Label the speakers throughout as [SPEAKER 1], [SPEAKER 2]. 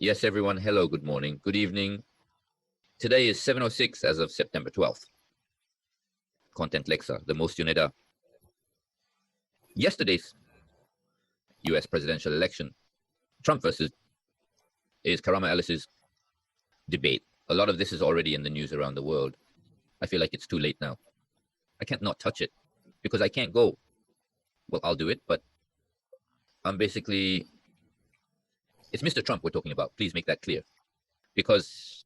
[SPEAKER 1] Yes, everyone. Hello, good morning, good evening. Today is 7:06 as of September 12th. Content Lexa, the most Unida. Yesterday's US presidential election, Trump versus Karama Ellis's debate. A lot of this is already in the news around the world. I feel like it's too late now. I can't not touch it because I can't go. Well, I'll do it, but I'm basically, it's Mr. Trump we're talking about. Please make that clear. Because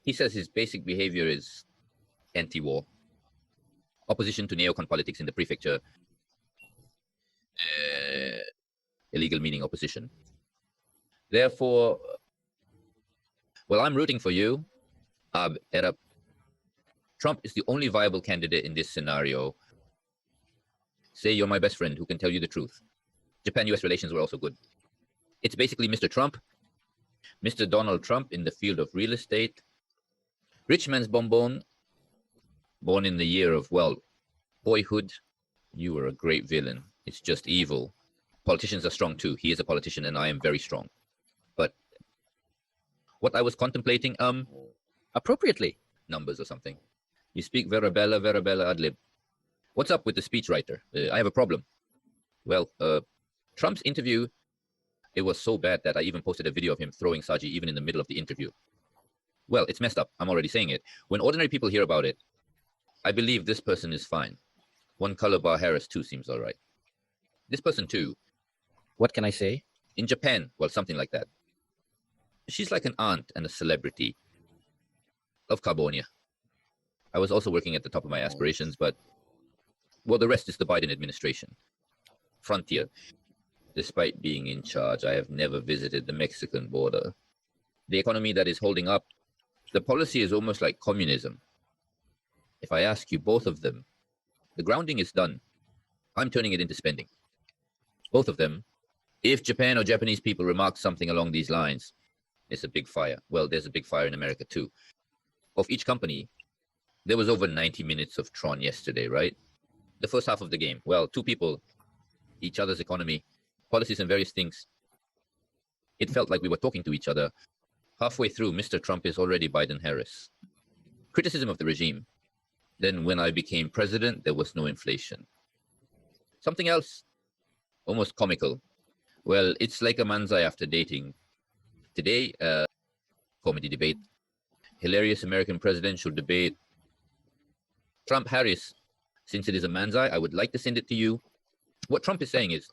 [SPEAKER 1] he says his basic behavior is anti-war, opposition to neocon politics in the prefecture, illegal meaning opposition. Therefore, well, I'm rooting for you, Arab. Trump is the only viable candidate in this scenario. Say you're my best friend who can tell you the truth. Japan-US relations were also good. It's basically Mr. Trump, Mr. Donald Trump in the field of real estate, rich man's bonbon, born in the year of, well, boyhood. You were a great villain. It's just evil. Politicians are strong too. He is a politician and I am very strong. But what I was contemplating, appropriately, numbers or something. You speak verabella adlib. What's up with the speechwriter? I have a problem. Well, Trump's interview, it was so bad that I even posted a video of him throwing Saji even in the middle of the interview. Well, it's messed up. I'm already saying it. When ordinary people hear about it, I believe this person is fine. One color bar Harris too seems all right. This person too. What can I say? In Japan, well, something like that. She's like an aunt and a celebrity of Carbonia. I was also working at the top of my aspirations, but, well, the rest is the Biden administration. Frontier. Despite being in charge, I have never visited the Mexican border. The economy that is holding up, the policy is almost like communism. If I ask you both of them, the grounding is done. I'm turning it into spending. Both of them. If Japan or Japanese people remark something along these lines, it's a big fire. Well, there's a big fire in America too. Of each company, there was over 90 minutes of Tron yesterday, right? The first half of the game. Well, two people, each other's economy, policies and various things. It felt like we were talking to each other. Halfway through, Mr. Trump is already Biden-Harris. Criticism of the regime. Then when I became president, there was no inflation. Something else, almost comical. Well, it's like a manzai after dating. Today, comedy debate. Hilarious American presidential debate. Trump-Harris. Since it is a manzai, I would like to send it to you. What Trump is saying is,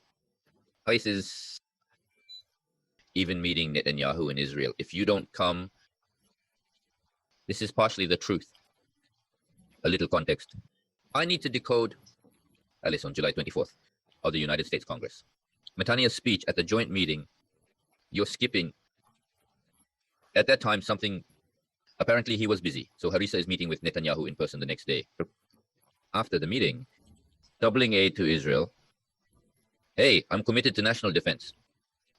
[SPEAKER 1] ISIS even meeting Netanyahu in Israel. If you don't come, this is partially the truth. A little context. I need to decode Alice on July 24th of the United States Congress. Netanyahu's speech at the joint meeting, you're skipping. At that time, something, apparently he was busy. So Harissa is meeting with Netanyahu in person the next day. After the meeting, doubling aid to Israel. Hey, I'm committed to national defense.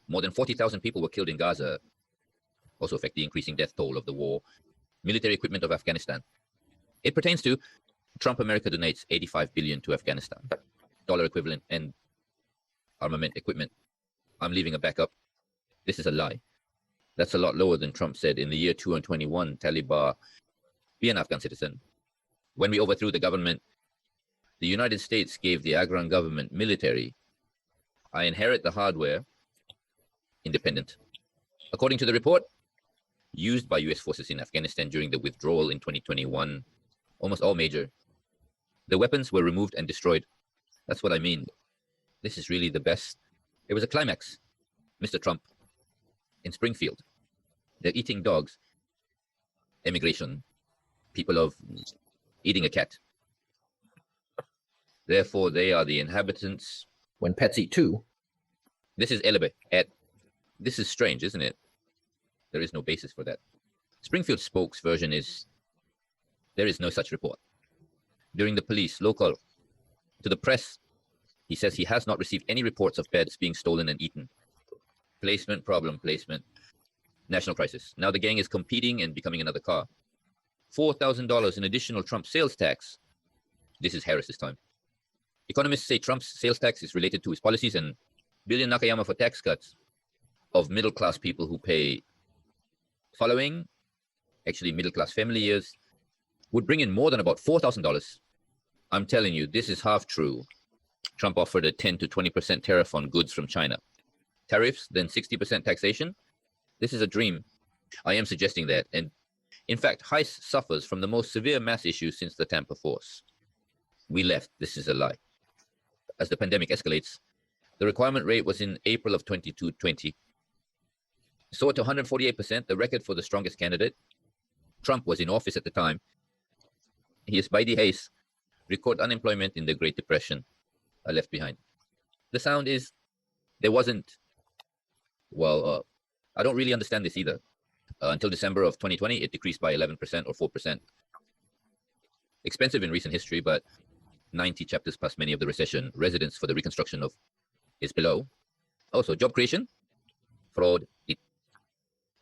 [SPEAKER 1] More than 40,000 people were killed in Gaza. Also affect the increasing death toll of the war. Military equipment of Afghanistan. It pertains to Trump America donates $85 billion to Afghanistan. Dollar equivalent and armament equipment. I'm leaving a backup. This is a lie. That's a lot lower than Trump said in the year 2021, Taliban, be an Afghan citizen. When we overthrew the government, the United States gave the Afghan government military. I inherit the hardware, independent. According to the report, used by US forces in Afghanistan during the withdrawal in 2021, almost all major. The weapons were removed and destroyed. That's what I mean. This is really the best. It was a climax. Mr. Trump in Springfield. They're eating dogs. Immigration. People of eating a cat. Therefore, they are the inhabitants.
[SPEAKER 2] When pets eat too.
[SPEAKER 1] This is Elebe. This is strange, isn't it? There is no basis for that. Springfield spokes version is, there is no such report. During the police, local, to the press, he says he has not received any reports of pets being stolen and eaten. Placement, problem, placement. National crisis. Now the gang is competing and becoming another car. $4,000 in additional Trump sales tax. This is Harris's time. Economists say Trump's sales tax is related to his policies and billion Nakayama for tax cuts of middle-class people who pay following, actually middle-class family years, would bring in more than about $4,000. I'm telling you, this is half true. Trump offered a 10 to 20% tariff on goods from China. Tariffs, then 60% taxation. This is a dream. I am suggesting that. And in fact, Heiss suffers from the most severe mass issues since the Tampa Force. We left. This is a lie. As the pandemic escalates, the requirement rate was in April of 2020. Soared to 148%, the record for the strongest candidate. Trump was in office at the time. He is by the Heiss, record unemployment in the Great Depression are left behind. The sound is, there wasn't, I don't really understand this either. Until December of 2020, it decreased by 11% or 4%. Expensive in recent history, but 90 chapters past many of the recession, residence for the reconstruction of is below. Also, job creation, fraud,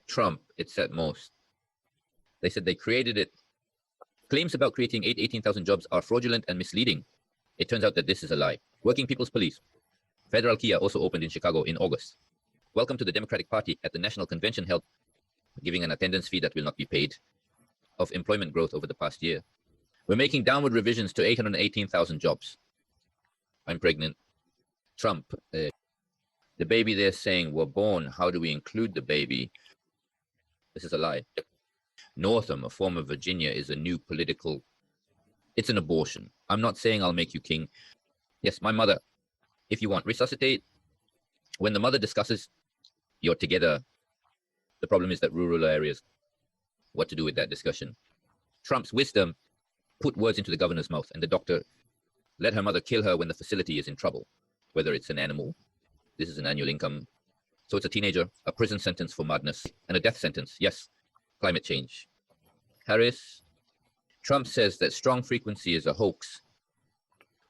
[SPEAKER 1] Trump, it's at most. They said they created it. Claims about creating 18,000 jobs are fraudulent and misleading. It turns out that this is a lie. Working People's Police. Federal Kia also opened in Chicago in August. Welcome to the Democratic Party at the National Convention held, giving an attendance fee that will not be paid, of employment growth over the past year. We're making downward revisions to 818,000 jobs. I'm pregnant. Trump, the baby they're saying were born. How do we include the baby? This is a lie. Northam, a former Virginia, is a new political. It's an abortion. I'm not saying I'll make you king. Yes, my mother, if you want, resuscitate. When the mother discusses, you're together. The problem is that rural areas, what to do with that discussion. Trump's wisdom put words into the governor's mouth, and the doctor let her mother kill her when the facility is in trouble, whether it's an animal. This is an annual income. So it's a teenager, a prison sentence for madness, and a death sentence. Yes, climate change. Harris, Trump says that strong frequency is a hoax.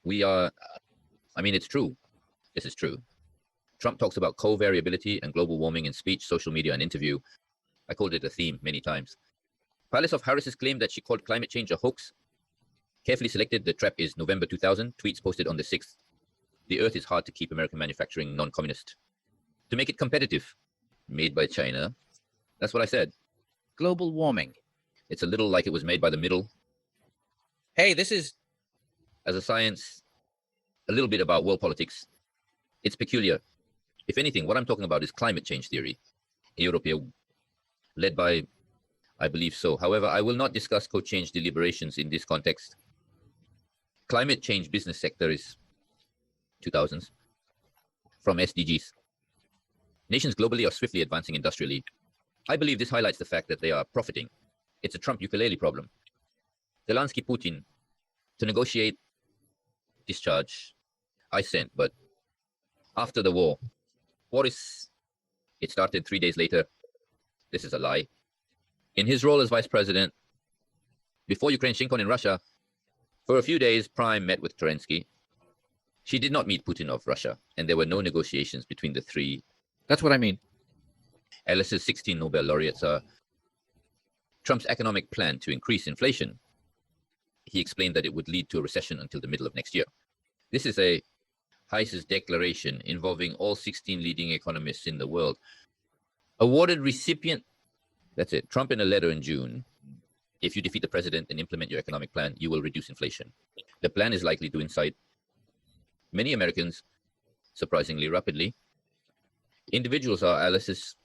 [SPEAKER 1] It's true. This is true. Trump talks about co-variability and global warming in speech, social media, and interview. I called it a theme many times. Palace of Harris's claim that she called climate change a hoax. Carefully selected, the trap is November 2000, tweets posted on the 6th. The earth is hard to keep American manufacturing non-communist. To make it competitive, made by China. That's what I said.
[SPEAKER 2] Global warming.
[SPEAKER 1] It's a little like it was made by the middle.
[SPEAKER 2] Hey, this is...
[SPEAKER 1] As a science, a little bit about world politics. It's peculiar. If anything, what I'm talking about is climate change theory. Europea, led by, I believe so. However, I will not discuss co-change deliberations in this context. Climate change business sector is 2000s from SDGs. Nations globally are swiftly advancing industrially. I believe this highlights the fact that they are profiting. It's a Trump ukulele problem. Zelensky, Putin, to negotiate discharge, I sent, but after the war, it started 3 days later. This is a lie. In his role as vice president, before Ukraine shined in Russia, for a few days, Prime met with Kerensky. She did not meet Putin of Russia, and there were no negotiations between the three.
[SPEAKER 2] That's what I mean.
[SPEAKER 1] Alice's 16 Nobel laureates are Trump's economic plan to increase inflation. He explained that it would lead to a recession until the middle of next year. This is a Heiss's declaration involving all 16 leading economists in the world. Awarded recipient, that's it, Trump in a letter in June. If you defeat the president and implement your economic plan, you will reduce inflation. The plan is likely to incite many Americans, surprisingly rapidly. Individuals are Alice's,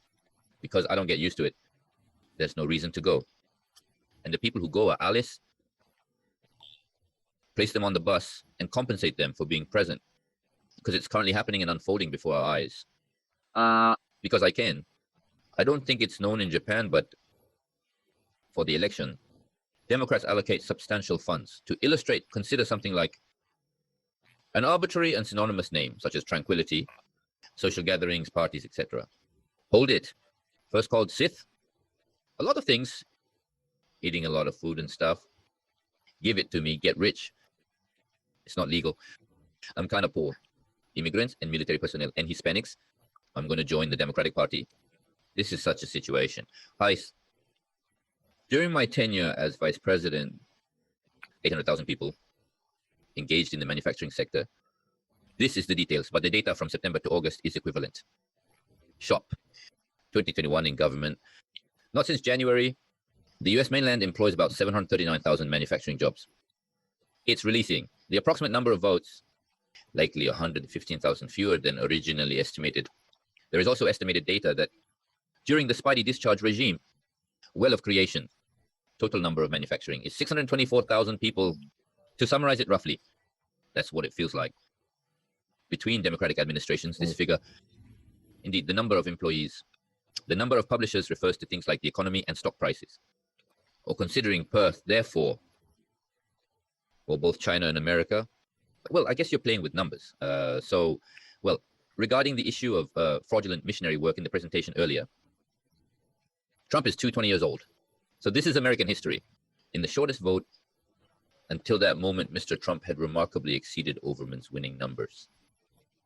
[SPEAKER 1] because I don't get used to it. There's no reason to go. And the people who go are Alice. Place them on the bus and compensate them for being present, because it's currently happening and unfolding before our eyes. Because I can. I don't think it's known in Japan, but for the election, Democrats allocate substantial funds. To illustrate, consider something like an arbitrary and synonymous name, such as tranquility, social gatherings, parties, etc. Hold it. First called Sith. A lot of things. Eating a lot of food and stuff. Give it to me. Get rich. It's not legal. I'm kind of poor. Immigrants and military personnel and Hispanics. I'm going to join the Democratic Party. This is such a situation. During my tenure as vice president, 800,000 people engaged in the manufacturing sector. This is the details, but the data from September to August is equivalent. Shop, 2021 in government, Not since January, the US mainland employs about 739,000 manufacturing jobs. It's releasing the approximate number of votes, likely 115,000 fewer than originally estimated. There is also estimated data that during the Spidey discharge regime, well of creation, total number of manufacturing is 624,000 people. To summarize it roughly, that's what it feels like. Between democratic administrations, this figure, indeed, the number of employees, the number of publishers refers to things like the economy and stock prices. Or considering Perth, therefore, or both China and America, well, I guess you're playing with numbers. Regarding the issue of fraudulent missionary work in the presentation earlier, Trump is 220 years old. So this is American history. In the shortest vote, until that moment, Mr. Trump had remarkably exceeded Overman's winning numbers.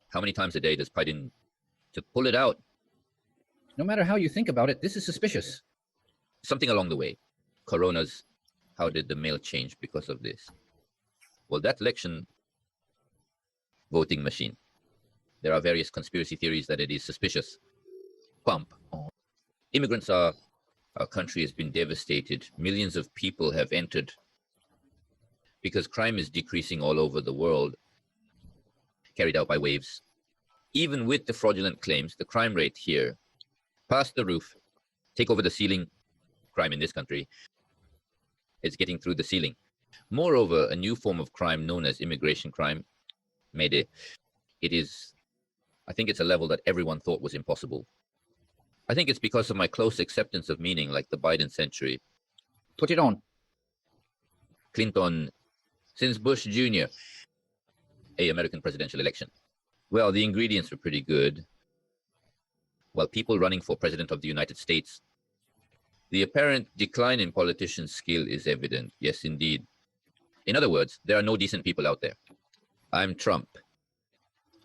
[SPEAKER 1] How many times a day does Biden to pull it out?
[SPEAKER 2] No matter how you think about it, this is suspicious.
[SPEAKER 1] Something along the way. Coronas, how did the mail change because of this? Well, that election voting machine. There are various conspiracy theories that it is suspicious. Pump. Immigrants are, our country has been devastated. Millions of people have entered because crime is decreasing all over the world, carried out by waves. Even with the fraudulent claims, the crime rate here, past the roof, take over the ceiling, crime in this country, it's getting through the ceiling. Moreover, a new form of crime known as immigration crime, Mayday, I think it's a level that everyone thought was impossible. I think it's because of my close acceptance of meaning, like the Biden century.
[SPEAKER 2] Put it on.
[SPEAKER 1] Clinton, since Bush Jr., a American presidential election. Well, the ingredients were pretty good. While people running for president of the United States, the apparent decline in politicians' skill is evident. Yes, indeed. In other words, there are no decent people out there. I'm Trump.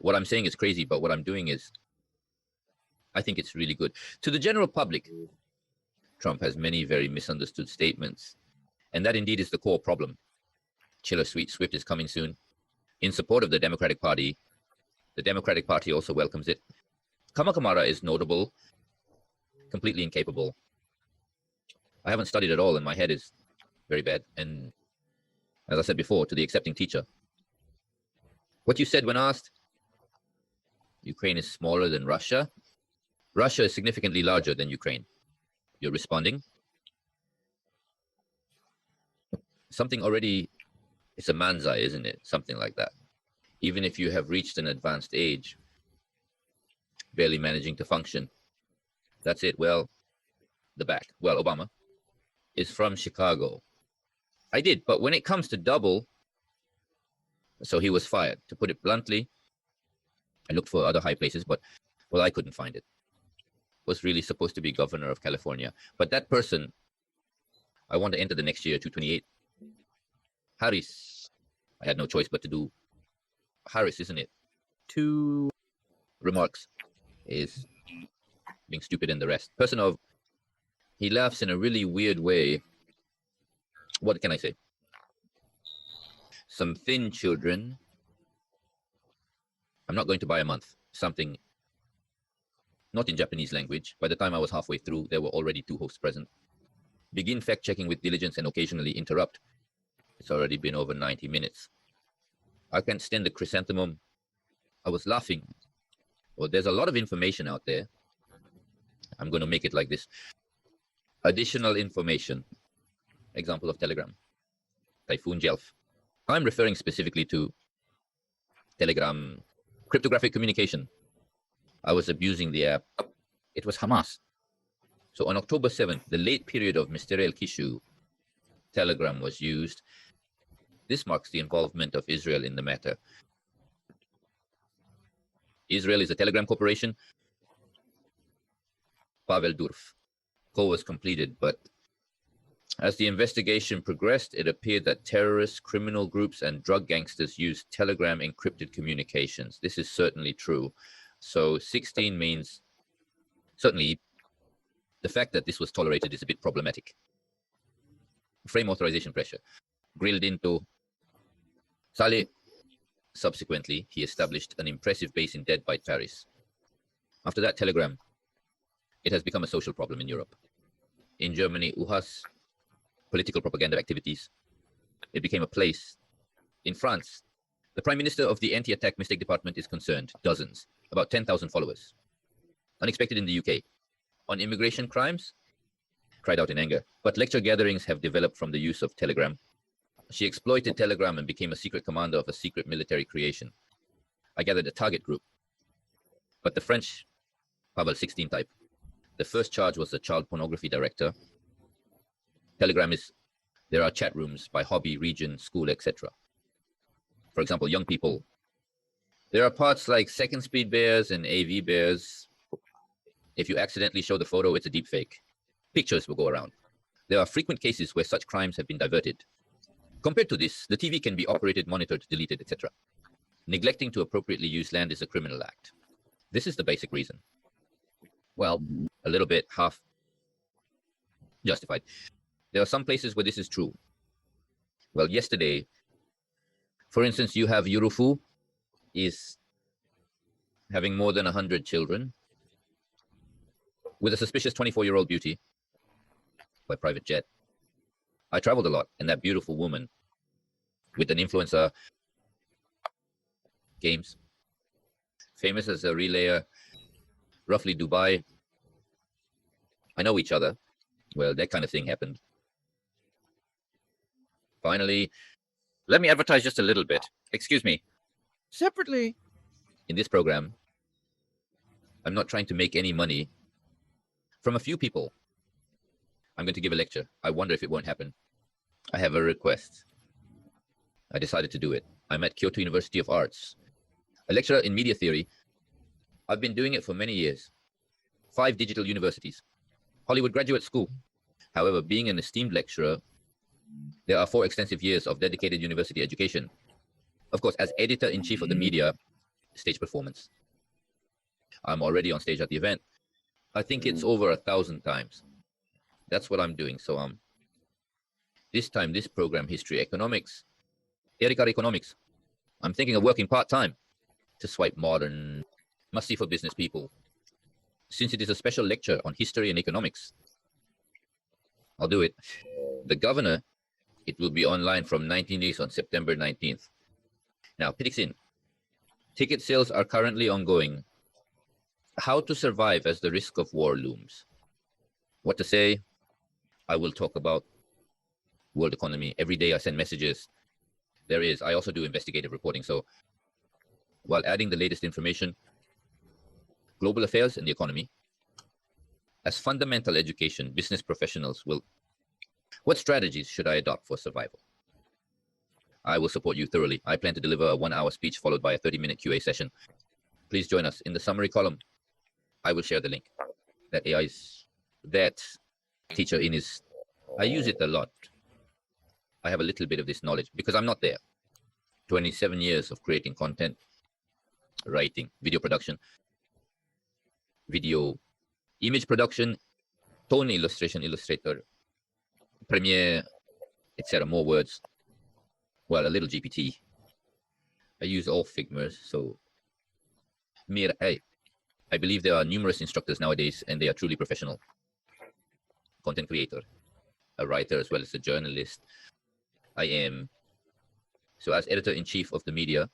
[SPEAKER 1] What I'm saying is crazy, but what I'm doing is, I think it's really good. To the general public, Trump has many very misunderstood statements. And that indeed is the core problem. Chiller Sweet Swift is coming soon. In support of the Democratic Party. The Democratic Party also welcomes it. Kamakamara is notable, completely incapable. I haven't studied at all, and my head is very bad. And as I said before, to the accepting teacher, what you said when asked, Ukraine is smaller than Russia. Russia is significantly larger than Ukraine. You're responding. Something already, it's a manzai, isn't it? Something like that. Even if you have reached an advanced age, barely managing to function. That's it. Well, the back. Well, Obama is from Chicago. I did, but when it comes to double, so he was fired. To put it bluntly, I looked for other high places, but, well, I couldn't find it. Was really supposed to be governor of California. But that person, I want to enter the next year, 228. Harris. I had no choice but to do Harris, isn't it? 2 remarks is being stupid and the rest. Person of, he laughs in a really weird way. What can I say? Some thin children. I'm not going to buy a month. Something not in Japanese language. By the time I was halfway through, there were already 2 hosts present. Begin fact-checking with diligence and occasionally interrupt. It's already been over 90 minutes. I can't stand the chrysanthemum. I was laughing. Well, there's a lot of information out there. I'm going to make it like this. Additional information. Example of Telegram. Typhoon Jelf. I'm referring specifically to Telegram. Cryptographic communication. I was abusing the app.
[SPEAKER 2] It was Hamas.
[SPEAKER 1] So on October 7th, the late period of Mysterial Kishu, Telegram was used. This marks the involvement of Israel in the matter. Israel is a Telegram corporation. Pavel Durf. Call was completed, but as the investigation progressed, it appeared that terrorists, criminal groups, and drug gangsters used Telegram encrypted communications. This is certainly true. So 16 means, certainly, the fact that this was tolerated is a bit problematic. Frame authorization pressure. Grilled into Saleh. Subsequently, he established an impressive base in Dead by Paris. After that, Telegram, it has become a social problem in Europe. In Germany, UHA's political propaganda activities. It became a place. In France, the Prime Minister of the Anti-Attack Mistake Department is concerned. Dozens. About 10,000 followers. Unexpected in the UK. On immigration crimes, cried out in anger. But lecture gatherings have developed from the use of Telegram. She exploited Telegram and became a secret commander of a secret military creation. I gathered a target group. But the French, Pavel 16 type. The first charge was the child pornography director. Telegram is, there are chat rooms by hobby, region, school, etc. For example, young people. There are parts like second speed bears and AV bears. If you accidentally show the photo, it's a deep fake. Pictures will go around. There are frequent cases where such crimes have been diverted. Compared to this, the TV can be operated, monitored, deleted, etc. Neglecting to appropriately use land is a criminal act. This is the basic reason. Well, a little bit half justified. There are some places where this is true. Well, yesterday, for instance, you have Yurufu is having more than 100 children with a suspicious 24-year-old beauty by private jet. I traveled a lot, and that beautiful woman with an influencer games, famous as a relayer, roughly Dubai. I know each other. Well, that kind of thing happened. Finally, let me advertise just a little bit. Excuse me. Separately. In this program, I'm not trying to make any money from a few people. I'm going to give a lecture. I wonder if it won't happen. I have a request. I decided to do it. I'm at Kyoto University of Arts, a lecturer in media theory. I've been doing it for many years. 5 digital universities. Hollywood Graduate School. However, being an esteemed lecturer, there are 4 extensive years of dedicated university education. Of course, as editor-in-chief of the media, stage performance. I'm already on stage at the event. I think it's over 1,000 times. That's what I'm doing. So this time, this program, History Economics, Erika Economics, I'm thinking of working part-time to swipe modern, must-see for business people. Since it is a special lecture on history and economics, I'll do it. The governor, it will be online from 19 days on September 19th. Now, Pitixin, ticket sales are currently ongoing. How to survive as the risk of war looms. What to say? I will talk about world economy. Every day I send messages. I also do investigative reporting. So while adding the latest information, global affairs and the economy, as fundamental education, business professionals will, what strategies should I adopt for survival? I will support you thoroughly. I plan to deliver a 1-hour speech followed by a 30-minute QA session. Please join us in the summary column. I will share the link. That teacher in his, I use it a lot. I have a little bit of this knowledge because I'm not there. 27 years of creating content, writing, video production, video, image production, tone illustration, illustrator, Premiere, etc. More words. Well, a little GPT. I use all Figmas, so I believe there are numerous instructors nowadays, and they are truly professional. Content creator, a writer as well as a journalist. I am. So as editor-in-chief of the media,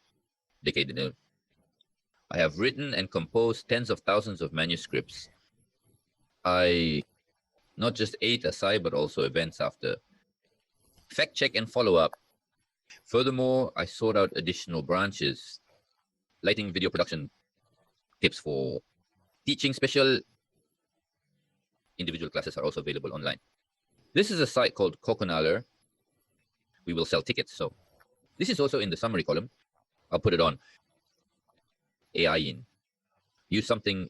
[SPEAKER 1] I have written and composed tens of thousands of manuscripts. I not just ate asai, but also events after. Fact check and follow up. Furthermore, I sought out additional branches. Lighting, video production, tips for teaching. Special individual classes are also available online. This is a site called Coconaler. We will sell tickets. So this is also in the summary column. I'll put it on. AI in. Use something.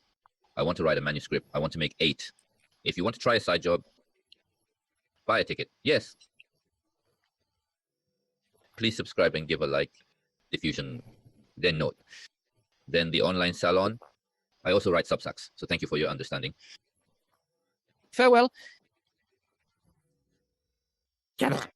[SPEAKER 1] I want to write a manuscript. I want to make 8. If you want to try a side job, buy a ticket. Yes. Please subscribe and give a like. Diffusion. Then note. Then the online salon. I also write Substacks. So thank you for your understanding.
[SPEAKER 2] Farewell.
[SPEAKER 3] Get it.